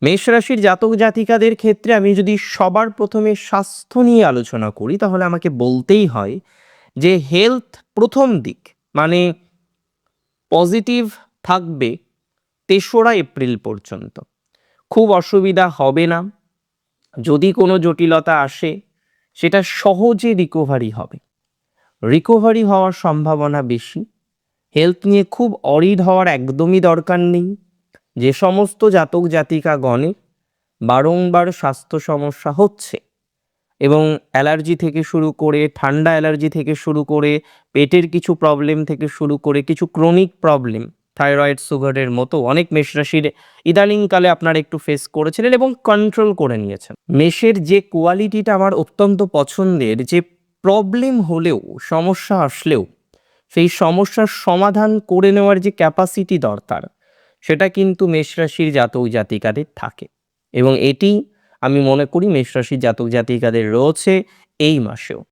মেষ রাশির জাতক জাতিকাদের ক্ষেত্রে আমি যদি সবার প্রথমে স্বাস্থ্য নিয়ে আলোচনা করি তাহলে আমাকে বলতেই হয় যে হেলথ প্রথম দিক, মানে পজিটিভ থাকবে ৩রা এপ্রিল পর্যন্ত। খুব অসুবিধা হবে না। যদি কোনো জটিলতা আসে সেটা সহজে রিকভারি হবে, রিকভারি হওয়ার সম্ভাবনা বেশি। হেলথ নিয়ে খুব অরিড হওয়ার একদমই দরকার নেই। যে সমস্ত জাতক জাতিকাগণে বারংবার স্বাস্থ্য সমস্যা হচ্ছে এবং অ্যালার্জি থেকে শুরু করে, ঠান্ডা অ্যালার্জি থেকে শুরু করে, পেটের কিছু প্রবলেম থেকে শুরু করে, কিছু ক্রনিক প্রবলেম, থাইরয়েড, সুগারের মতো অনেক মেষ রাশির ইদানিংকালে আপনারা একটু ফেস করেছিলেন এবং কন্ট্রোল করে নিয়েছেন। মেষের যে কোয়ালিটিটা আমার অত্যন্ত পছন্দের, যে প্রবলেম হলেও, সমস্যা আসলেও সেই সমস্যার সমাধান করে নেওয়ার যে ক্যাপাসিটি দরকার, সেটা কিন্তু মেষ রাশির জাতক জাতিকাদের থাকে এবং এটি আমি মনে করি মেষ রাশির জাতক জাতিকাদের রয়েছে এই মাসেও।